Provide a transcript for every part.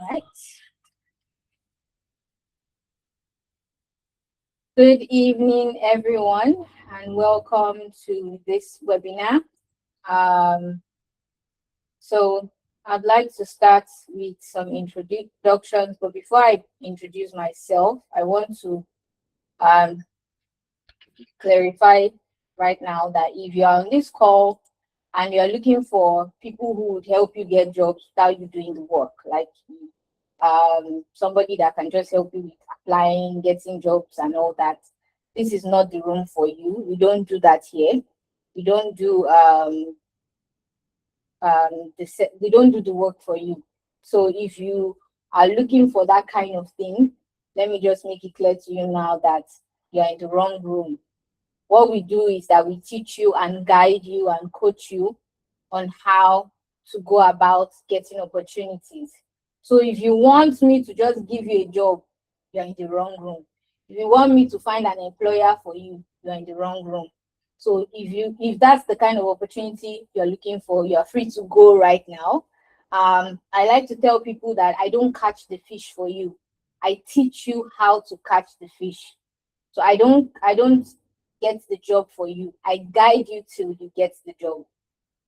right. Good evening, everyone, and welcome to this webinar. So I'd like to start with some introductions, but before I introduce myself, I want to clarify right now that if you are on this call and you're looking for people who would help you get jobs without you doing the work, like somebody that can just help you with applying, getting jobs and all that, this is not the room for you. We don't do that here. We don't do we don't do the work for you. So if you are looking for that kind of thing, let me just make it clear to you now that you're in the wrong room. What we do is that we teach you and guide you and coach you on how to go about getting opportunities. So if you want me to just give you a job, you're in the wrong room. If you want me to find an employer for you, you're in the wrong room. So if that's the kind of opportunity you're looking for, you're free to go right now. I like to tell people that I don't catch the fish for you. I teach you how to catch the fish. So I don't get the job for you. I guide you till you get the job.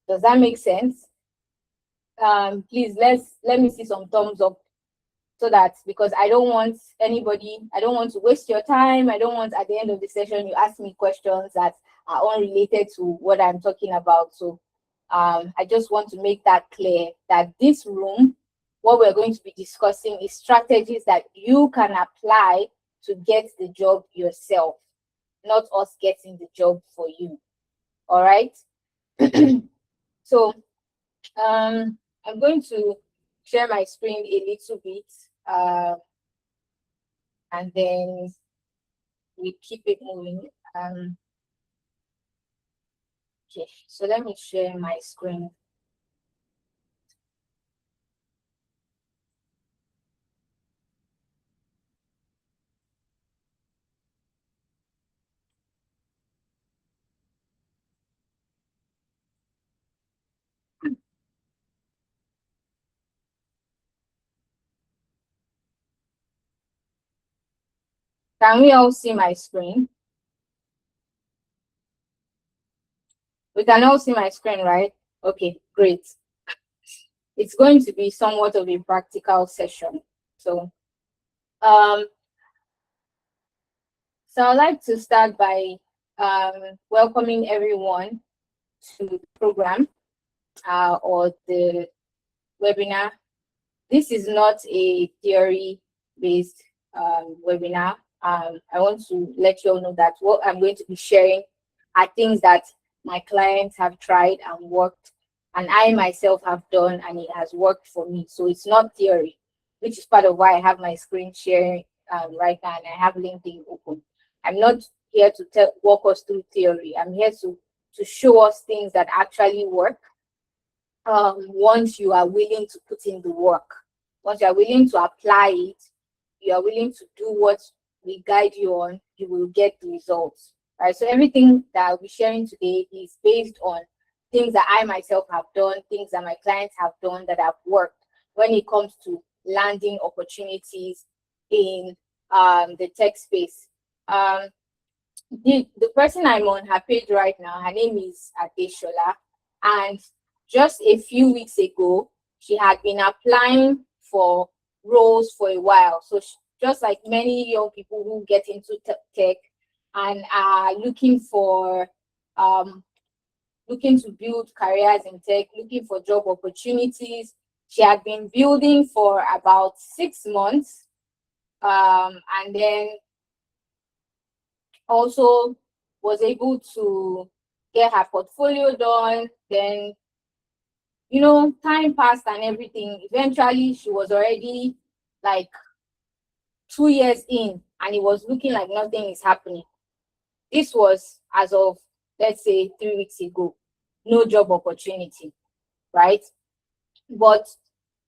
Does that make sense? Please let me see some thumbs up, so that, because I don't want to waste your time. I don't want at the end of the session you ask me questions that are unrelated to what I'm talking about. So I just want to make that clear that this room, what we're going to be discussing is strategies that you can apply to get the job yourself, not us getting the job for you. All right. So I'm going to share my screen a little bit, and then we keep it moving. Okay, so let me share my screen. Can we all see my screen? We can all see my screen, right? Okay, great. It's going to be somewhat of a practical session. So I'd like to start by welcoming everyone to the program or the webinar. This is not a theory-based webinar. I want to let you all know that what I'm going to be sharing are things that my clients have tried and worked, and I myself have done, and it has worked for me. So it's not theory, which is part of why I have my screen sharing right now, and I have LinkedIn open. I'm not here to walk us through theory. I'm here to show us things that actually work once you are willing to put in the work. Once you are willing to apply it, you are willing to do what we guide you on, you will get the results. Right? So everything that I'll be sharing today is based on things that I myself have done, things that my clients have done that have worked when it comes to landing opportunities in the tech space. The person I'm on her page right now, her name is Adeshola, and just a few weeks ago, she had been applying for roles for a while. So just like many young people who get into tech and are looking to build careers in tech, looking for job opportunities, she had been building for about 6 months, and then also was able to get her portfolio done. Then, you know, time passed and everything. Eventually, she was already like 2 years in, and it was looking like nothing is happening. This was as of, let's say, 3 weeks ago. No job opportunity, right? But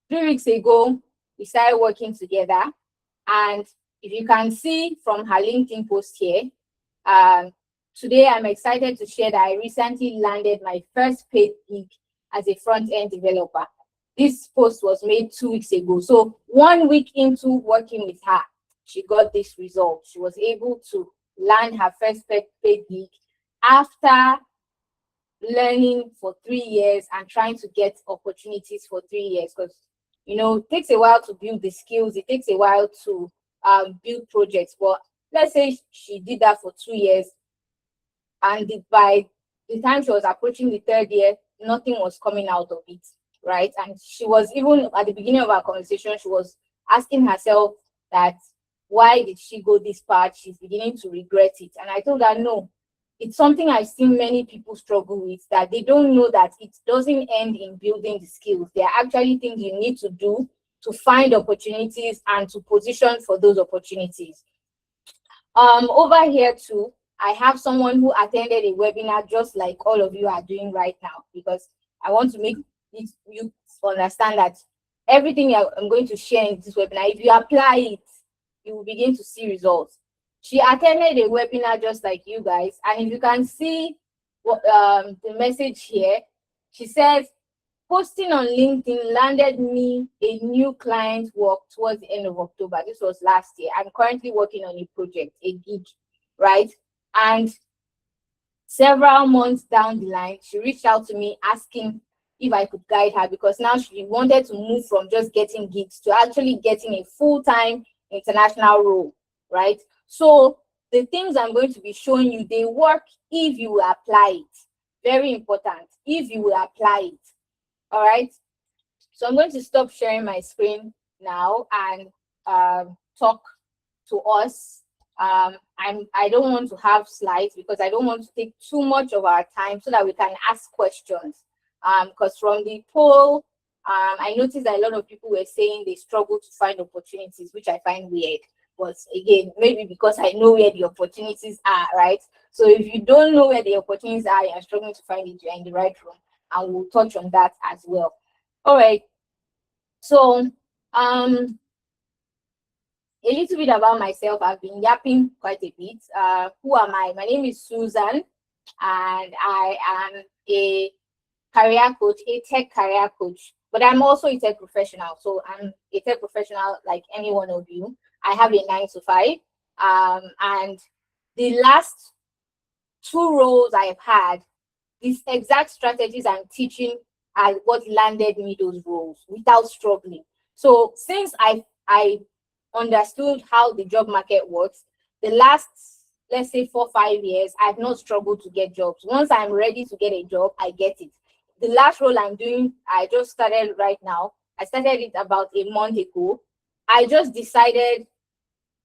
3 weeks ago, we started working together. And if you can see from her LinkedIn post here, today I'm excited to share that I recently landed my first paid gig as a front-end developer. This post was made 2 weeks ago. So 1 week into working with her, she got this result. She was able to land her first paid gig after learning for 3 years and trying to get opportunities for 3 years, because it takes a while to build the skills, it takes a while to build projects. But let's say she did that for 2 years, and by the time she was approaching the third year, nothing was coming out of it, right? And she was, even at the beginning of our conversation, she was asking herself that why did she go this path? She's beginning to regret it. And I told her, no, it's something I've seen many people struggle with, that they don't know that it doesn't end in building the skills. There are actually things you need to do to find opportunities and to position for those opportunities. Over here too, I have someone who attended a webinar just like all of you are doing right now, because I want to make you understand that everything I'm going to share in this webinar, if you apply it, you will begin to see results. She attended a webinar just like you guys, and if you can see the message here, she says, posting on LinkedIn landed me a new client work towards the end of October. This was last year. I'm currently working on a project, a gig, right? And several months down the line, she reached out to me asking if I could guide her, because now she wanted to move from just getting gigs to actually getting a full-time international role, right? So the things I'm going to be showing you, they work if you will apply it. Very important, if you will apply it. All right, so I'm going to stop sharing my screen now and talk to us. I don't want to have slides because I don't want to take too much of our time, so that we can ask questions. Because from the poll, I noticed that a lot of people were saying they struggle to find opportunities, which I find weird. But again, maybe because I know where the opportunities are, right? So if you don't know where the opportunities are, you're struggling to find it, you're in the right room. And we'll touch on that as well. All right. So a little bit about myself. I've been yapping quite a bit. Who am I? My name is Susan, and I am a career coach, a tech career coach, but I'm also a tech professional. So I'm a tech professional like any one of you. I have a 9 to 5. And the last 2 roles I've had, these exact strategies I'm teaching are what landed me those roles without struggling. So since I understood how the job market works, the last, let's say 4-5 years, I've not struggled to get jobs. Once I'm ready to get a job, I get it. The last role I'm doing, I just started right now. I started it about a month ago. I just decided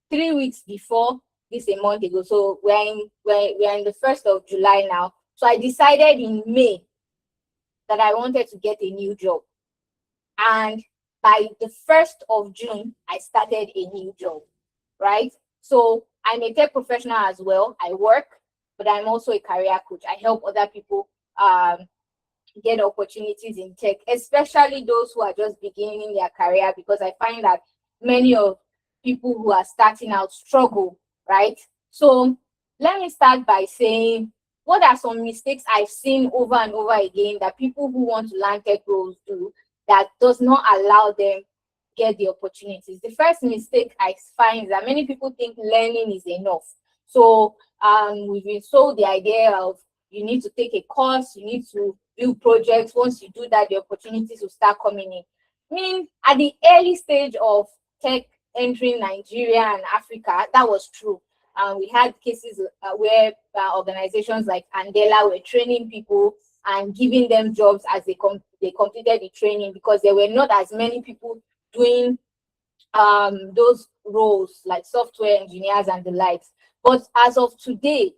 3 weeks before this, a month ago. So we're in the 1st of July now. So I decided in May that I wanted to get a new job. And by the 1st of June, I started a new job, right? So I'm a tech professional as well. I work, but I'm also a career coach. I help other people get opportunities in tech, especially those who are just beginning their career, because I find that many of people who are starting out struggle, right? So let me start by saying, what are some mistakes I've seen over and over again that people who want to learn tech roles do that does not allow them get the opportunities? The first mistake I find is that many people think learning is enough. So we've been sold the idea of you need to take a course, you need to build projects. Once you do that, the opportunities will start coming in. I mean, at the early stage of tech entering Nigeria and Africa, that was true. We had cases where organizations like Andela were training people and giving them jobs as they completed the training, because there were not as many people doing those roles like software engineers and the likes. But as of today,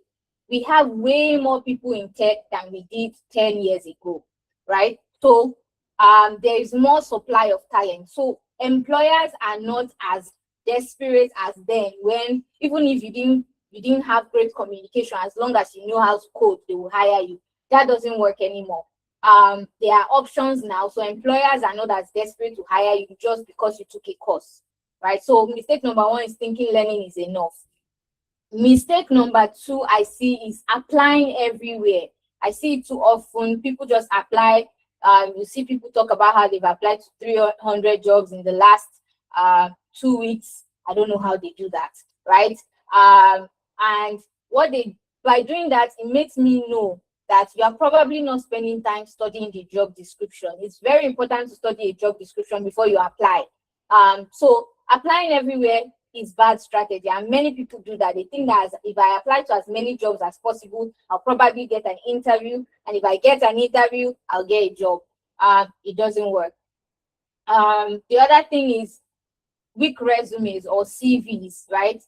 we have way more people in tech than we did 10 years ago, right? So there is more supply of talent. So employers are not as desperate as then, when even if you didn't have great communication, as long as you know how to code, they will hire you. That doesn't work anymore. There are options now, so employers are not as desperate to hire you just because you took a course, right? So mistake number 1 is thinking learning is enough. Mistake number 2 I see is applying everywhere. I see it too often. People just apply You see people talk about how they've applied to 300 jobs in the last 2 weeks. I don't know how they do that, right? And what they by doing that, it makes me know that you are probably not spending time studying the job description. It's very important to study a job description before you apply. So applying everywhere is bad strategy, and many people do that. They think that if I apply to as many jobs as possible, I'll probably get an interview, and if I get an interview, I'll get a job. It doesn't work. The other thing is weak resumes or CVs, right?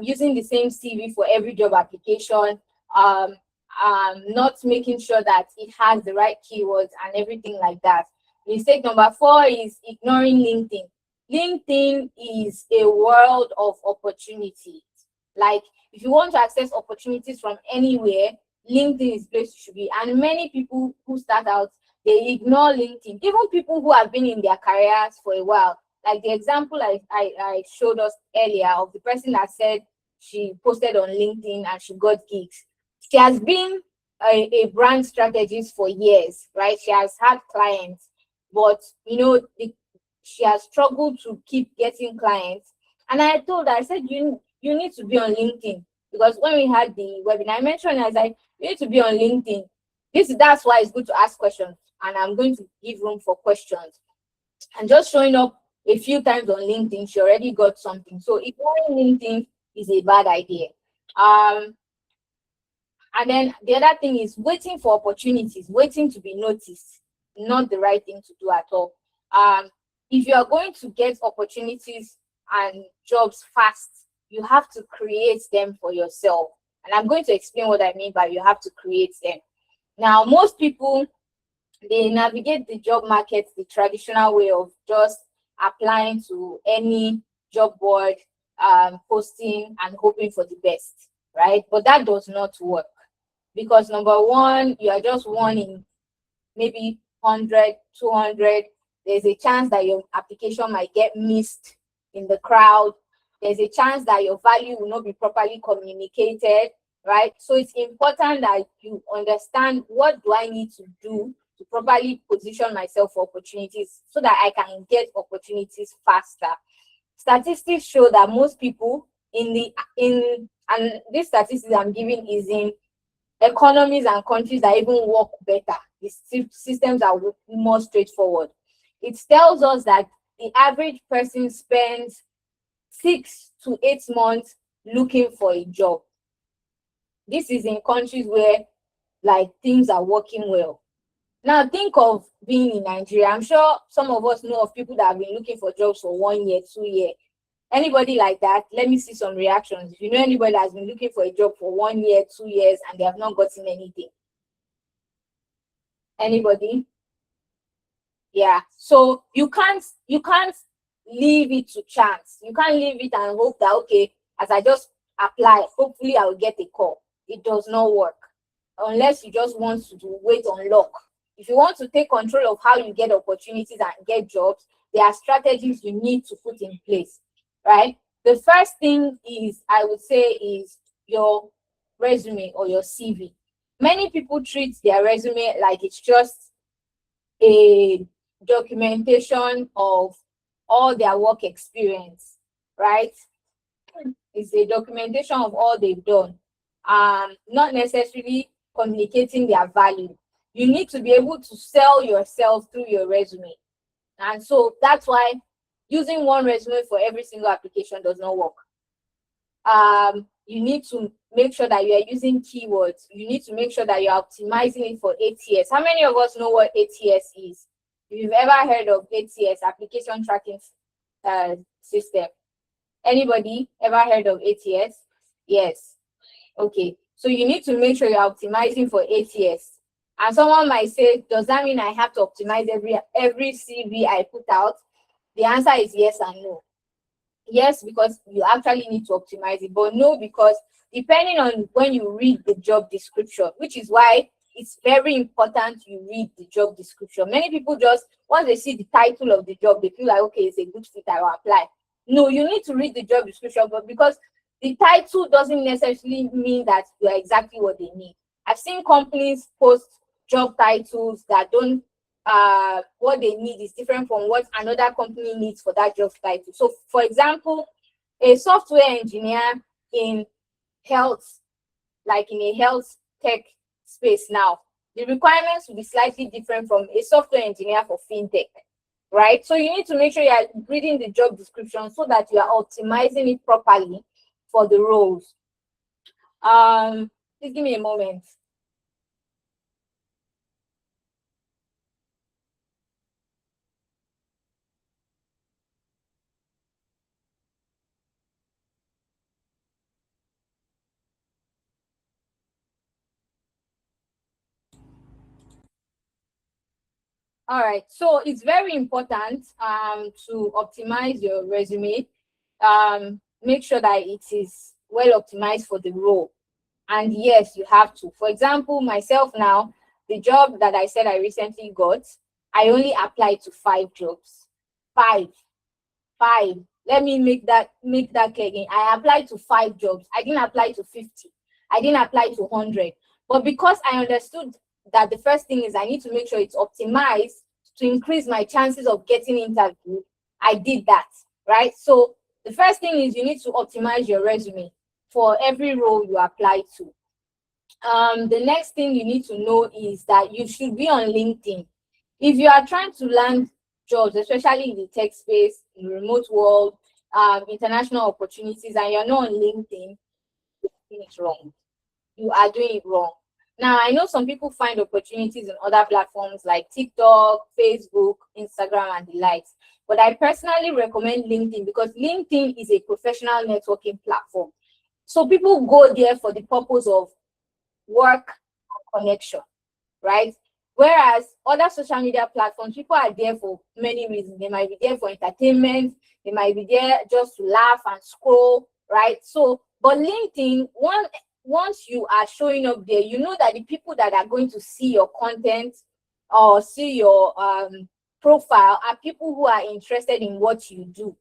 Using the same CV for every job application, not making sure that it has the right keywords and everything like that. Mistake number 4 is ignoring LinkedIn. LinkedIn is a world of opportunities. Like, if you want to access opportunities from anywhere, LinkedIn is the place you should be. And many people who start out, they ignore LinkedIn. Even people who have been in their careers for a while, like the example I showed us earlier of the person that said she posted on LinkedIn and she got gigs. She has been a brand strategist for years, right? She has had clients, but she has struggled to keep getting clients. And I told her, I said, you need to be on LinkedIn, because when we had the webinar, I mentioned, I was like, you need to be on LinkedIn. That's why it's good to ask questions, and I'm going to give room for questions. And just showing up a few times on LinkedIn, she already got something. So ignoring LinkedIn is a bad idea. And then the other thing is waiting for opportunities, waiting to be noticed. Not the right thing to do at all. If you are going to get opportunities and jobs fast, you have to create them for yourself. And I'm going to explain what I mean by you have to create them. Now, most people, they navigate the job market the traditional way of just applying to any job board, posting and hoping for the best, right? But that does not work, because number one, you are just one in maybe 100, 200. There's a chance that your application might get missed in the crowd. There's a chance that your value will not be properly communicated, right? So it's important that you understand, what do I need to do to properly position myself for opportunities so that I can get opportunities faster. Statistics show that most people and this statistics I'm giving is in economies and countries that even work better. The systems are more straightforward. It tells us that the average person spends 6 to 8 months looking for a job. This is in countries where things are working well. Now think of being in Nigeria. I'm sure some of us know of people that have been looking for jobs for 1 year, 2 years. Anybody like that? Let me see some reactions. If you know anybody that has been looking for a job for 1 year, 2 years, and they have not gotten anything. Anybody? Yeah. So you can't leave it to chance. You can't leave it and hope that, okay, as I just apply, hopefully I will get a call. It does not work unless you just want to wait on luck. If you want to take control of how you get opportunities and get jobs, there are strategies you need to put in place, right? The first thing is, I would say, is your resume or your CV. Many people treat their resume like it's just a documentation of all their work experience, right? It's a documentation of all they've done, not necessarily communicating their value. You need to be able to sell yourself through your resume. And so that's why using one resume for every single application does not work. You need to make sure that you are using keywords. You need to make sure that you're optimizing it for ATS. How many of us know what ATS is? If you've ever heard of ATS, application tracking system. Anybody ever heard of ATS? Yes. Okay. So you need to make sure you're optimizing for ATS. And someone might say, does that mean I have to optimize every CV I put out? The answer is yes and no. Yes, because you actually need to optimize it, but no, because depending on when you read the job description, which is why it's very important you read the job description. Many people just, once they see the title of the job, they feel like, okay, it's a good fit, I will apply. No, you need to read the job description, but because the title doesn't necessarily mean that you are exactly what they need. I've seen companies post job titles that don't what they need is different from what another company needs for that job title. So, for example, a software engineer in health, like in a health tech space now, the requirements will be slightly different from a software engineer for fintech, right? So you need to make sure you are reading the job description so that you are optimizing it properly for the roles. Please give me a moment. All right, so it's very important to optimize your resume. Make sure that it is well optimized for the role. And yes, you have to. For example, myself now, the job that I said I recently got, I only applied to 5 jobs. Five. Let me make that clear again. I applied to 5 jobs. I didn't apply to 50. I didn't apply to 100. But because I understood that the first thing is I need to make sure it's optimized to increase my chances of getting interviewed, I did that, right? So the first thing is you need to optimize your resume for every role you apply to. The next thing you need to know is that you should be on LinkedIn. If you are trying to land jobs, especially in the tech space, in the remote world, international opportunities, and you're not on LinkedIn, you're doing it wrong. You are doing it wrong. Now, I know some people find opportunities in other platforms like TikTok, Facebook, Instagram, and the likes. But I personally recommend LinkedIn because LinkedIn is a professional networking platform. So people go there for the purpose of work and connection, right? Whereas other social media platforms, people are there for many reasons. They might be there for entertainment, they might be there just to laugh and scroll, right? So, but LinkedIn, once you are showing up there, you know that the people that are going to see your content or see your profile are people who are interested in what you do.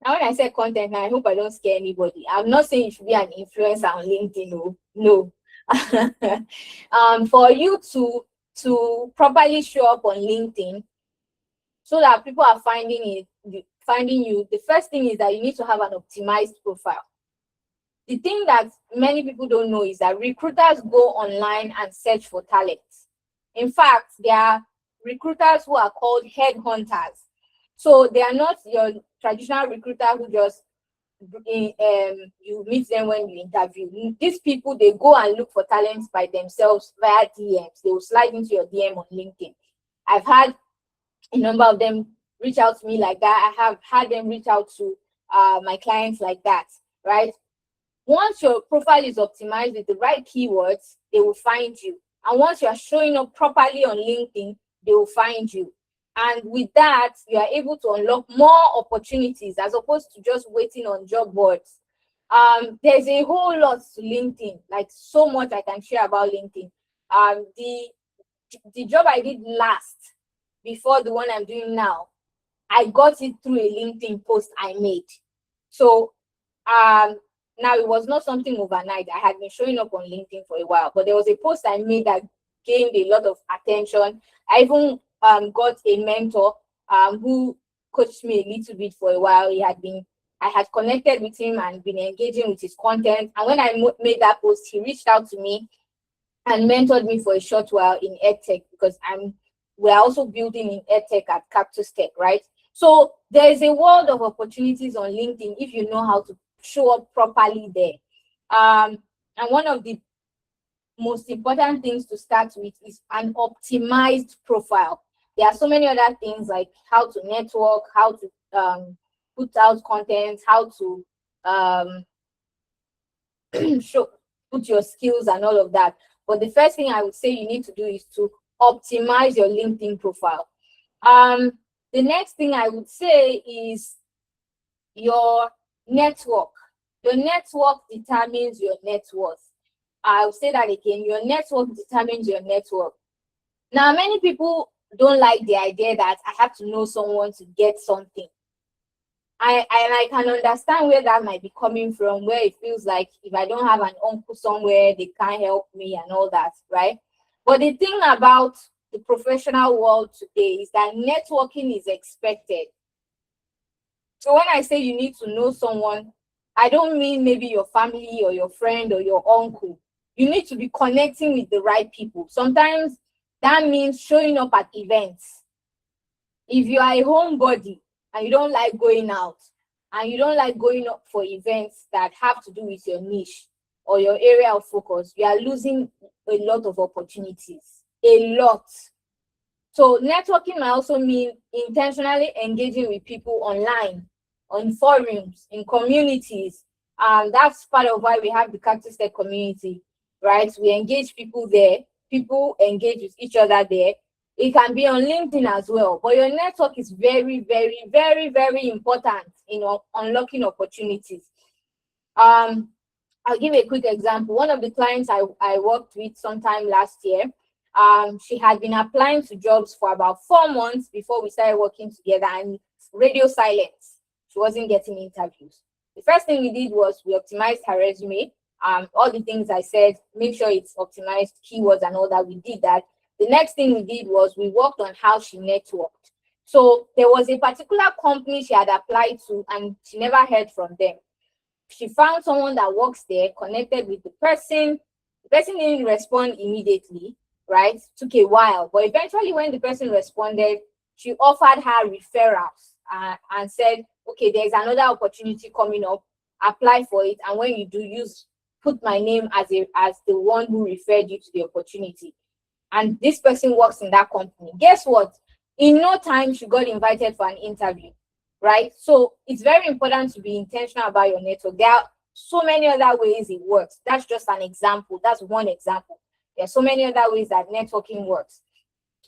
Now, when I say content, I hope I don't scare anybody. I'm not saying you should be an influencer on LinkedIn. No. For you to properly show up on LinkedIn so that people are finding you, the first thing is that you need to have an optimized profile. The thing that many people don't know is that recruiters go online and search for talent. In fact, there are recruiters who are called headhunters. So they are not your traditional recruiter who just you meet them when you interview. These people, they go and look for talents by themselves via DMs. They will slide into your DM on LinkedIn. I've had a number of them reach out to me like that. I have had them reach out to my clients like that, right? Once your profile is optimized with the right keywords, they will find you. And once you are showing up properly on LinkedIn, they will find you. And with that, you are able to unlock more opportunities as opposed to just waiting on job boards. There's a whole lot to LinkedIn, like so much I can share about LinkedIn. The job I did last, before the one I'm doing now, I got it through a LinkedIn post I made. So now it was not something overnight. I had been showing up on LinkedIn for a while, but there was a post I made that gained a lot of attention. I even got a mentor who coached me a little bit for a while. I had connected with him and been engaging with his content. And when I made that post, he reached out to me and mentored me for a short while in EdTech because we're also building in EdTech at Cactus Tech, right? So there is a world of opportunities on LinkedIn if you know how to show up properly there. And one of the most important things to start with is an optimized profile. There are so many other things like how to network, how to put out content, how to put your skills and all of that. But the first thing I would say you need to do is to optimize your LinkedIn profile. The next thing I would say is your network. Your network determines your net worth. I'll say that again. Your network determines your net worth. Now, many people don't like the idea that I have to know someone to get something. I can understand where that might be coming from, where it feels like if I don't have an uncle somewhere, they can't help me and all that, right? But the thing about the professional world today is that networking is expected. So when I say you need to know someone, I don't mean maybe your family or your friend or your uncle. You need to be connecting with the right people. Sometimes that means showing up at events. If you are a homebody and you don't like going out, and you don't like going up for events that have to do with your niche or your area of focus, you are losing a lot of opportunities. A lot. So networking might also mean intentionally engaging with people online, on forums, in communities. That's part of why we have the Cactus Tech community, right? We engage people there. People engage with each other there. It can be on LinkedIn as well. But your network is very, very, very, very important in unlocking opportunities. I'll give a quick example. One of the clients I worked with sometime last year, she had been applying to jobs for about 4 months before we started working together, and radio silence. She wasn't getting interviews. The first thing we did was we optimized her resume. All the things I said, make sure it's optimized, keywords and all that, we did that. The next thing we did was we worked on how she networked. So there was a particular company she had applied to and she never heard from them. She found someone that works there, connected with the person. The person didn't respond immediately, right? Took a while, but eventually when the person responded, she offered her referrals and said, okay, there's another opportunity coming up, apply for it, and when you do, put my name as the one who referred you to the opportunity. And this person works in that company. Guess what? In no time, she got invited for an interview, right? So it's very important to be intentional about your network. There are so many other ways it works. That's just an example. That's one example. There are so many other ways that networking works.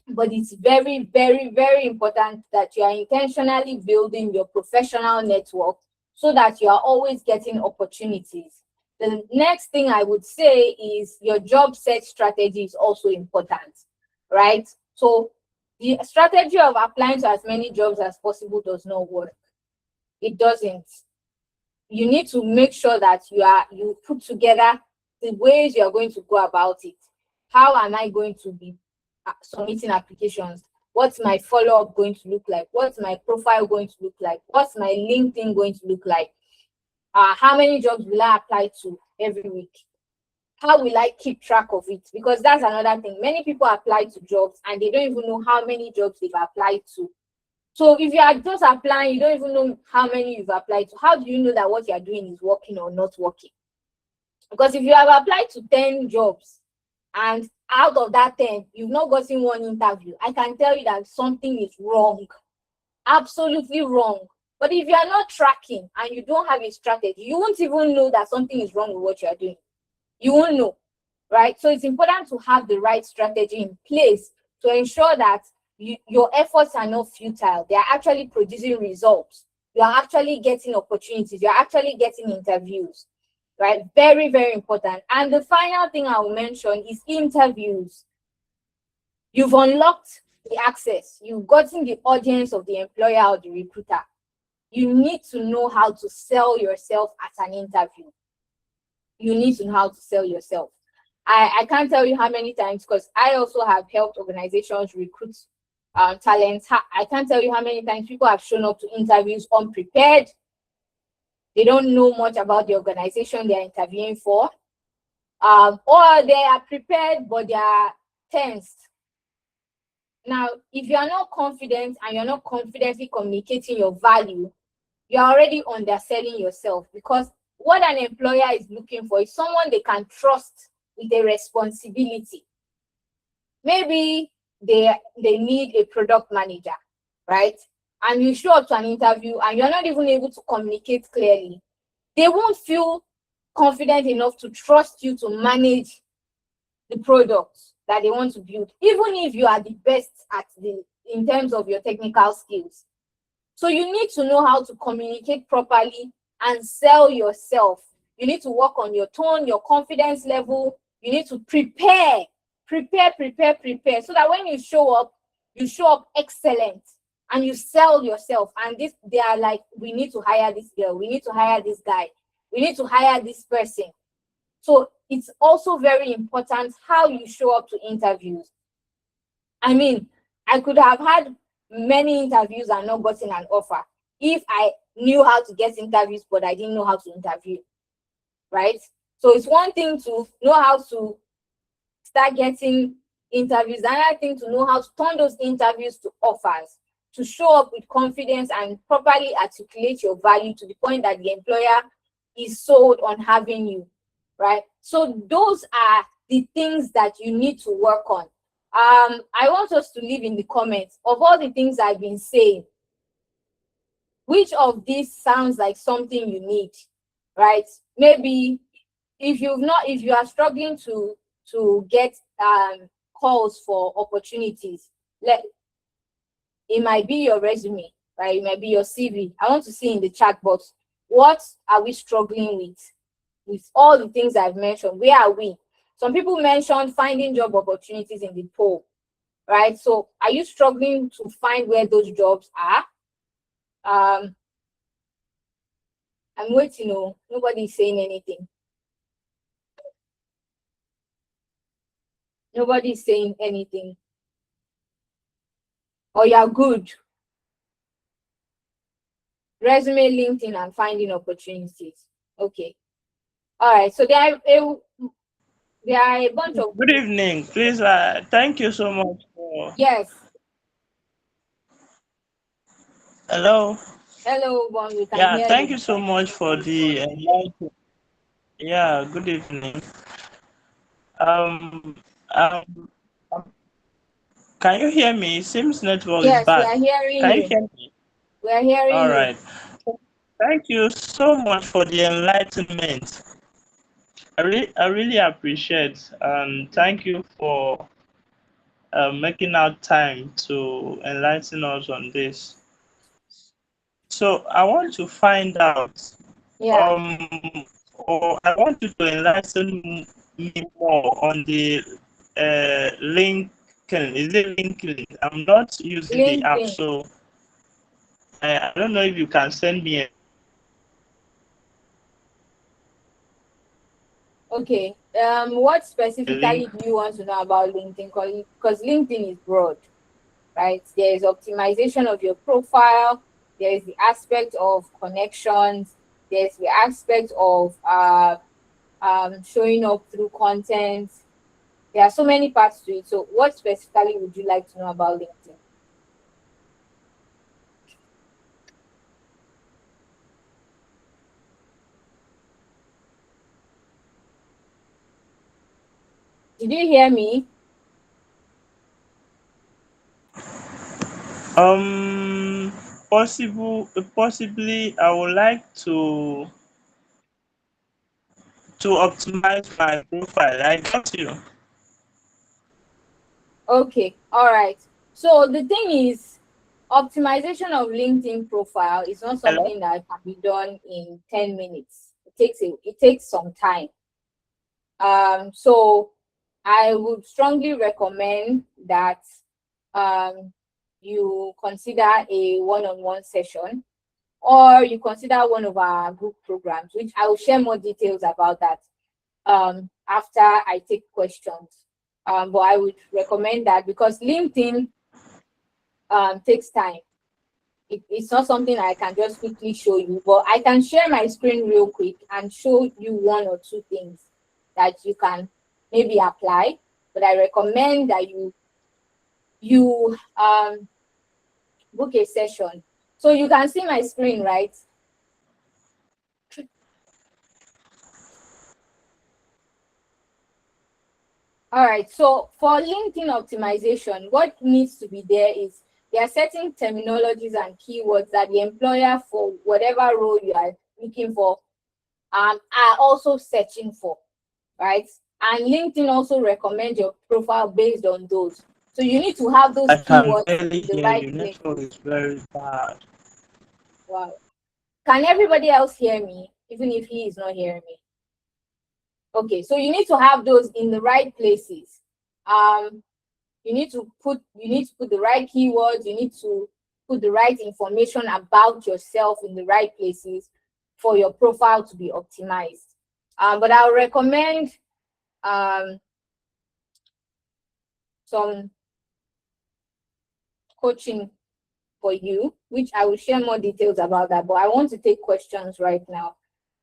But it's very, very, very important that you are intentionally building your professional network so that you are always getting opportunities. The next thing I would say is your job search strategy is also important, right? So the strategy of applying to as many jobs as possible does not work. It doesn't. You need to make sure that you put together the ways you are going to go about it. How am I going to be submitting applications? What's my follow-up going to look like? What's my profile going to look like? What's my LinkedIn going to look like? How many jobs will I apply to every week? How will I keep track of it? Because that's another thing. Many people apply to jobs and they don't even know how many jobs they've applied to. So if you are just applying, you don't even know how many you've applied to. How do you know that what you're doing is working or not working? Because if you have applied to 10 jobs and out of that 10, you've not gotten one interview, I can tell you that something is wrong. Absolutely wrong. But if you are not tracking and you don't have a strategy, you won't even know that something is wrong with what you are doing. You won't know, right? So it's important to have the right strategy in place to ensure that your efforts are not futile. They are actually producing results. You are actually getting opportunities. You are actually getting interviews, right? Very, very important. And the final thing I will mention is interviews. You've unlocked the access. You've gotten the audience of the employer or the recruiter. You need to know how to sell yourself at an interview. You need to know how to sell yourself. I can't tell you how many times, because I also have helped organizations recruit talents. I can't tell you how many times people have shown up to interviews unprepared. They don't know much about the organization they're interviewing for. Or they are prepared, but they are tensed. Now, if you are not confident and you're not confidently communicating your value, you're already underselling yourself, because what an employer is looking for is someone they can trust with a responsibility. Maybe they need a product manager, right? And you show up to an interview and you're not even able to communicate clearly. They won't feel confident enough to trust you to manage the product that they want to build, even if you are the best in terms of your technical skills. So you need to know how to communicate properly and sell yourself. You need to work on your tone, your confidence level. You need to prepare, so that when you show up excellent and you sell yourself. And they are like, we need to hire this girl, we need to hire this guy, we need to hire this person. So it's also very important how you show up to interviews. I mean, I could have had many interviews and not gotten an offer if I knew how to get interviews, but I didn't know how to interview, right? So it's one thing to know how to start getting interviews, another thing to know how to turn those interviews to offers, to show up with confidence and properly articulate your value to the point that the employer is sold on having you, right? So those are the things that you need to work on. I want us to leave in the comments of all the things I've been saying, which of these sounds like something you need, right? Maybe if you are struggling to get calls for opportunities, it might be your resume, right? It might be your CV. I want to see in the chat box, what are we struggling with all the things I've mentioned? Where are we? Some people mentioned finding job opportunities in the poll, right? So are you struggling to find where those jobs are? I'm waiting. No, nobody's saying anything. Nobody's saying anything. Or you're good. Resume, LinkedIn, and finding opportunities. Okay. All right. So there are a bunch of. Good evening. Please, thank you so much for. Yes. Hello. Hello, one. We can Yeah, hear thank you you. so much for the enlightenment. Yeah, good evening. Um, um, can you hear me? It seems network is Yes, we bad. are hearing Can you you. hear me? We are hearing All you. right. Thank you so much for the enlightenment. I really appreciate and thank you for making out time to enlighten us on this. So I want to find out, Yeah. um, or I want you to enlighten me more on the LinkedIn. Is it LinkedIn? I'm not using the app, LinkedIn. so I don't know if you can send me a Okay. What specifically link. do you want to know about LinkedIn? Because LinkedIn is broad, right? There is optimization of your profile. There is the aspect of connections. There's the aspect of showing up through content. There are so many parts to it. So what specifically would you like to know about LinkedIn? Did you hear me? Um, possibly, I would like to optimize my profile. I got you. Okay, all right. So the thing is, optimization of LinkedIn profile is not Hello. something that can be done in 10 minutes. It takes some time. So I would strongly recommend that um, you consider a one-on-one session, or you consider one of our group programs, which I will share more details about that after I take questions. But I would recommend that because LinkedIn takes time. It's not something I can just quickly show you, but I can share my screen real quick and show you one or two things that you can maybe apply. But I recommend that you book a session. So you can see my screen, right? All right. So for LinkedIn optimization, what needs to be there is there are certain terminologies and keywords that the employer for whatever role you are looking for are also searching for, right? And LinkedIn also recommends your profile based on those. So you need to have those I can keywords barely in the hear right you. Network places. is very bad. Wow. Can everybody else hear me, even if he is not hearing me? Okay, so you need to have those in the right places. Um, you need to put the right keywords, you need to put the right information about yourself in the right places for your profile to be optimized. But I'll recommend um, some coaching for you, which I will share more details about that, but I want to take questions right now.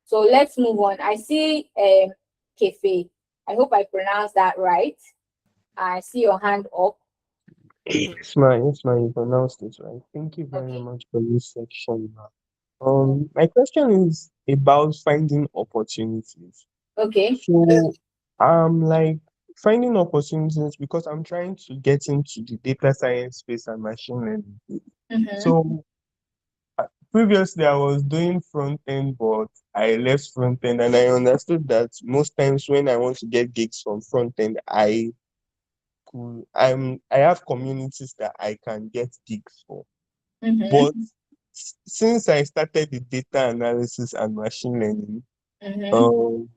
So let's move on. I see Kefe. I hope I pronounced that right. I see your hand up. Yes, ma, you pronounced it right. Thank you very Okay. much for this section, ma. My question is about finding opportunities. Okay. So I'm like finding opportunities because I'm trying to get into the data science space and machine learning. Mm-hmm. So previously I was doing front end, but I left front end and I understood that most times when I want to get gigs from front end, I have communities that I can get gigs for. But Mm-hmm. since I started the data analysis and machine learning, Mm-hmm. um,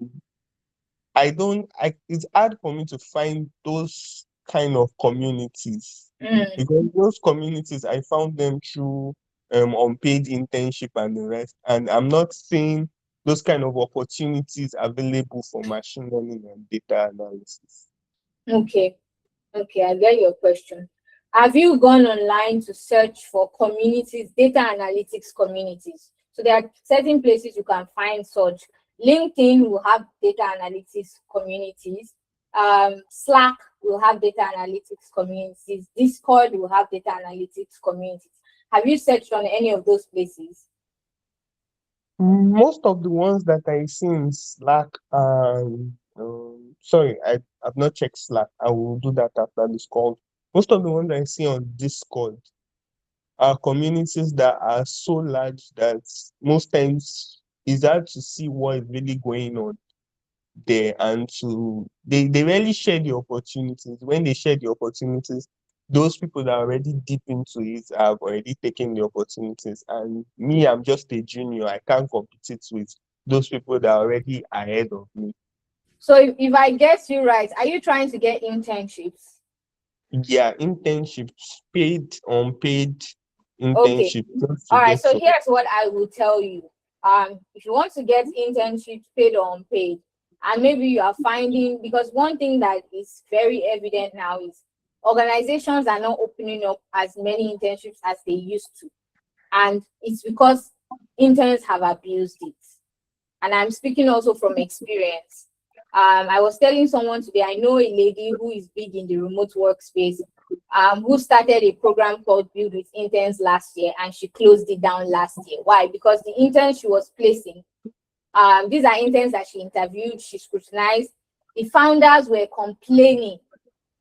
it's hard for me to find those kind of communities Mm. because those communities I found them through unpaid internship and the rest, and I'm not seeing those kind of opportunities available for machine learning and data analysis. Okay. Okay, I get your question. Have you gone online to search for communities, data analytics communities? So there are certain places you can find such. LinkedIn will have data analytics communities. Slack will have data analytics communities. Discord will have data analytics communities. Have you searched on any of those places? Most of the ones that I see in Slack and sorry, I've not checked Slack. I will do that after this call. Most of the ones I see on Discord are communities that are so large that most times it's hard to see what is really going on there, and they rarely share the opportunities. When they share the opportunities, those people that are already deep into it have already taken the opportunities, and me, I'm just a junior. I can't compete with those people that are already ahead of me. So if I guess you right, are you trying to get internships? Yeah, internships, paid, unpaid Okay. internship, just to All right, get so some. here's what I will tell you. If you want to get internships paid or unpaid, and maybe you are finding, because one thing that is very evident now is organizations are not opening up as many internships as they used to. And it's because interns have abused it. And I'm speaking also from experience. I was telling someone today, I know a lady who is big in the remote workspace, who started a program called Build with Interns last year, and she closed it down last year. Why? Because the interns she was placing, these are interns that she interviewed, she scrutinized. The founders were complaining.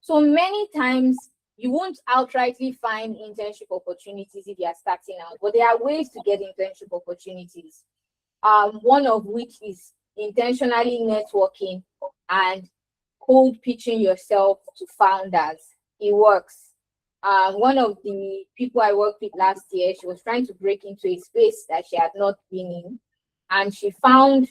So many times you won't outrightly find internship opportunities if you are starting out, but there are ways to get internship opportunities. One of which is intentionally networking and cold pitching yourself to founders. It works. One of the people I worked with last year, she was trying to break into a space that she had not been in, and she found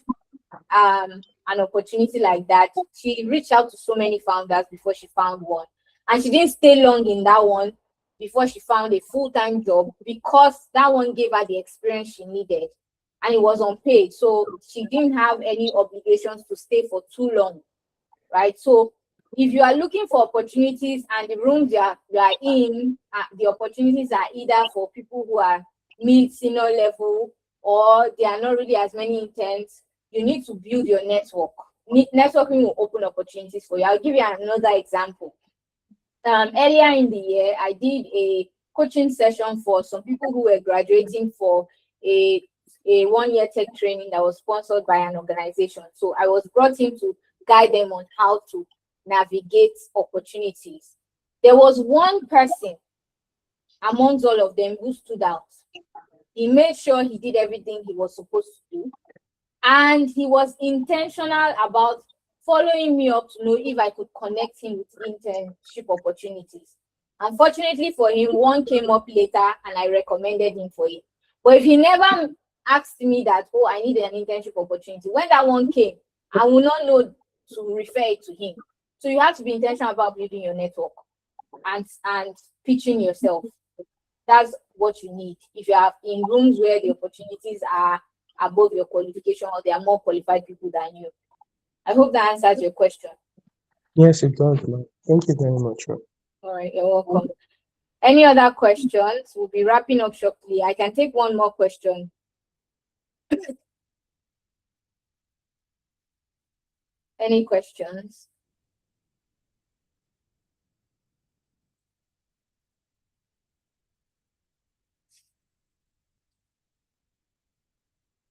an opportunity like that. She reached out to so many founders before she found one, and she didn't stay long in that one before she found a full-time job because that one gave her the experience she needed, and it was unpaid, so she didn't have any obligations to stay for too long, right? So if you are looking for opportunities and the rooms you are in, the opportunities are either for people who are mid senior level, or there are not really as many interns, you need to build your network. Networking will open opportunities for you. I'll give you another example. Earlier in the year, I did a coaching session for some people who were graduating for a, a 1 year tech training that was sponsored by an organization. So I was brought in to guide them on how to navigate opportunities. There was one person amongst all of them who stood out. He made sure he did everything he was supposed to do, and he was intentional about following me up to know if I could connect him with internship opportunities. Unfortunately for him, one came up later and I recommended him for it. But if he never asked me that, oh, I need an internship opportunity, when that one came, I will not know to refer it to him. So you have to be intentional about building your network and pitching yourself. That's what you need. If you are in rooms where the opportunities are above your qualification, or there are more qualified people than you. I hope that answers your question. Yes, it does, man. Thank you very much, man. All right, you're welcome. Any other questions? We'll be wrapping up shortly. I can take one more question. Any questions?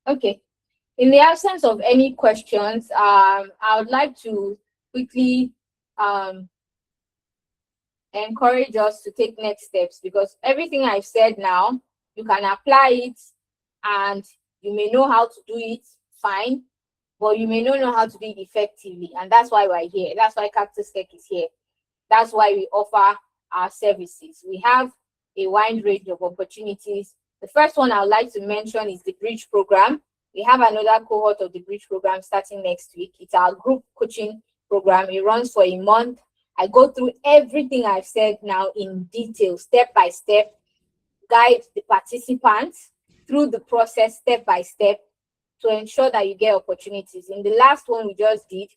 Okay. In the absence of any questions, I would like to quickly encourage us to take next steps, because everything I've said now, you can apply it and you may know how to do it fine, but you may not know how to do it effectively. And that's why we're here. That's why Cactus Tech is here. That's why we offer our services. We have a wide range of opportunities. The first one I would like to mention is the Bridge program. We have another cohort of the Bridge program starting next week. It's our group coaching program. It runs for a month. I go through everything I've said now in detail, step by step, guide the participants through the process step by step to ensure that you get opportunities. In the last one we just did,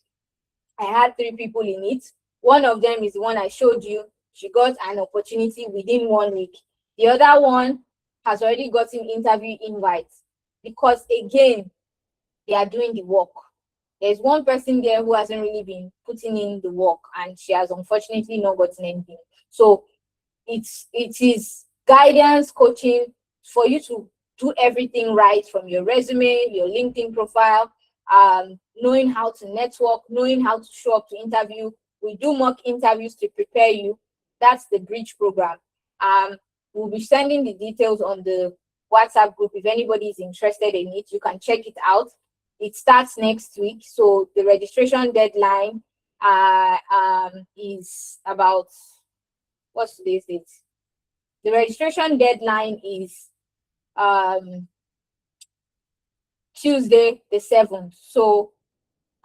I had 3 people in it. One of them is the one I showed you. She got an opportunity within 1 week. The other one has already gotten interview invites because, again, they are doing the work. There's one person there who hasn't really been putting in the work, and she has unfortunately not gotten anything. So it is guidance, coaching for you to do everything right, from your resume, your LinkedIn profile, knowing how to network, knowing how to show up to interview. We do mock interviews to prepare you. That's the Bridge program. We'll be sending the details on the WhatsApp group. If anybody is interested in it, you can check it out. It starts next week, so the registration deadline is about, what's today's date? The registration deadline is Tuesday the 7th, so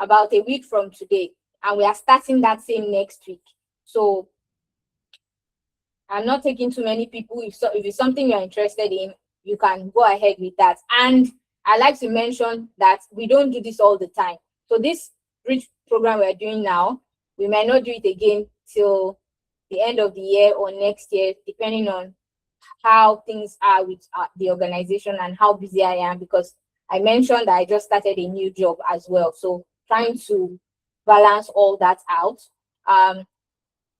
about a week from today, and we are starting that same next week. So I'm not taking too many people. If it's something you're interested in, you can go ahead with that. And I like to mention that we don't do this all the time. So this Bridge program we're doing now, we might not do it again till the end of the year or next year, depending on how things are with the organization and how busy I am, because I mentioned that I just started a new job as well. So trying to balance all that out.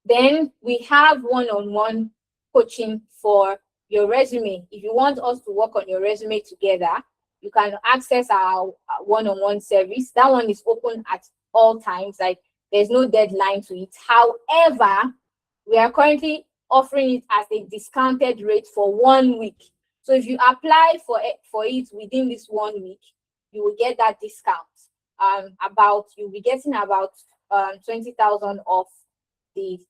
Then we have one-on-one coaching for your resume. If you want us to work on your resume together, you can access our one-on-one service. That one is open at all times. Like, there's no deadline to it. However, we are currently offering it as a discounted rate for 1 week. So if you apply for it within this 1 week, you will get that discount. You'll be getting about 20,000 off the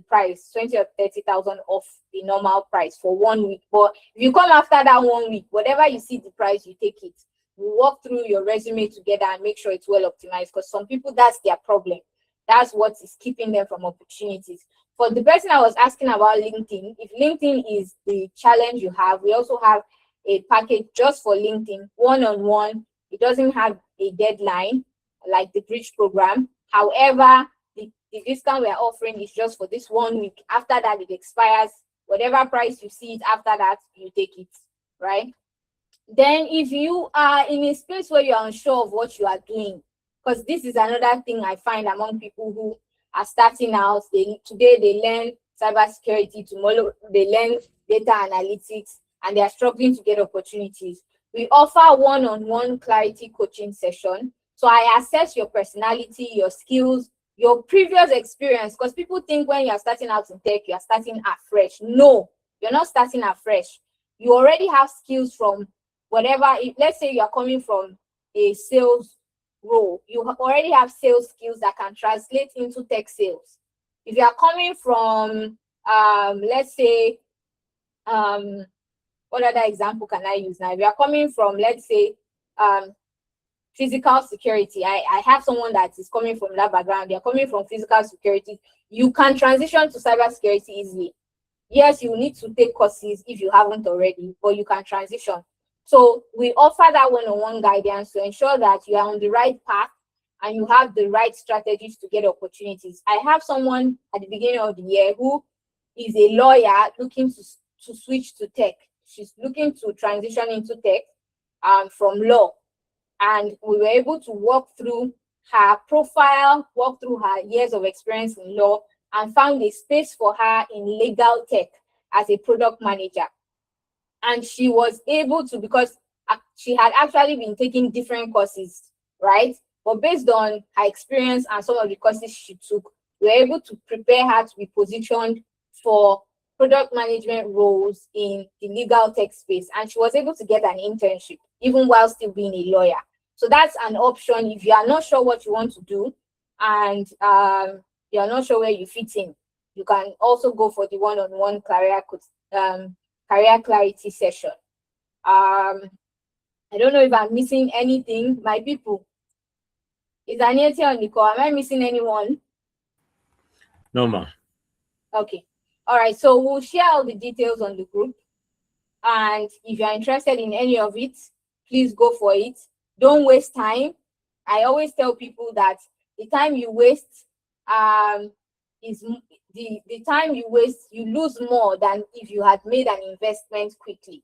price, 20 or 30,000 off the normal price for 1 week. But if you come after that 1 week, whatever you see the price, you take it. We walk through your resume together and make sure it's well optimized, because some people, that's their problem. That's what is keeping them from opportunities. For the person I was asking about LinkedIn, if LinkedIn is the challenge you have, we also have a package just for LinkedIn, one-on-one. It doesn't have a deadline like the Bridge program. However, the discount we are offering is just for this 1 week. After that, it expires. Whatever price you see it after that, you take it, right? Then if you are in a space where you're unsure of what you are doing, because this is another thing I find among people who are starting out, today they learn cybersecurity, tomorrow they learn data analytics, and they are struggling to get opportunities. We offer one-on-one clarity coaching session. So I assess your personality, your skills, your previous experience, because people think when you're starting out in tech, you're starting afresh. No, you're not starting afresh. You already have skills from whatever. Let's say you're coming from a sales role, you already have sales skills that can translate into tech sales. If you are coming from, let's say, what other example can I use now? If you are coming from, let's say, physical security, I have someone that is coming from that background. They're coming from physical security. You can transition to cybersecurity easily. Yes, you need to take courses if you haven't already, but you can transition. So we offer that one-on-one guidance to ensure that you are on the right path and you have the right strategies to get opportunities. I have someone at the beginning of the year who is a lawyer looking to switch to tech. She's looking to transition into tech from law. And we were able to walk through her profile, walk through her years of experience in law, and found a space for her in legal tech as a product manager. And she was able to, because she had actually been taking different courses, right? But based on her experience and some of the courses she took, we were able to prepare her to be positioned for product management roles in the legal tech space. And she was able to get an internship, even while still being a lawyer. So that's an option if you are not sure what you want to do and you are not sure where you fit in. You can also go for the one-on-one career clarity session. I don't know if I'm missing anything, my people. Is Anieti on the call? Am I missing anyone? No, ma. Okay. All right. So we'll share all the details on the group. And if you're interested in any of it, please go for it. Don't waste time. I always tell people that the time you waste is the time you waste, you lose more than if you had made an investment quickly.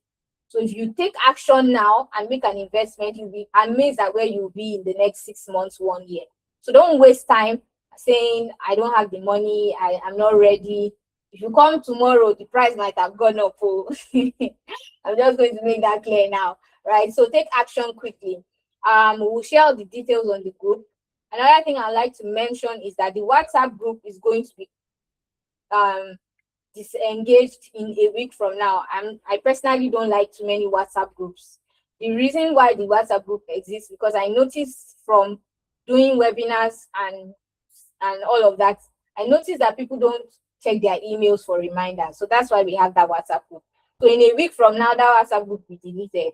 So if you take action now and make an investment, you'll be amazed at where you'll be in the next 6 months, 1 year. So don't waste time saying, I don't have the money, I'm not ready. If you come tomorrow, the price might have gone up. Oh. I'm just going to make that clear now, right? So take action quickly. We'll share all the details on the group. Another thing I'd like to mention is that the WhatsApp group is going to be disengaged in a week from now. I personally don't like too many WhatsApp groups. The reason why the WhatsApp group exists because I noticed from doing webinars and all of that, I noticed that people don't check their emails for reminders. So that's why we have that WhatsApp group. So in a week from now, that WhatsApp group will be deleted,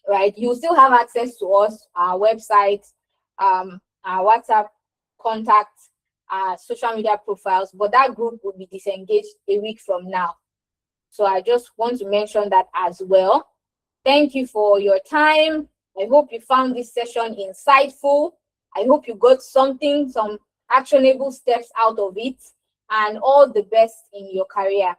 right? You still have access to us, our website, our WhatsApp contacts, social media profiles, but that group will be disengaged a week from now. So I just want to mention that as well. Thank you for your time. I hope you found this session insightful. I hope you got something, some actionable steps out of it, and all the best in your career.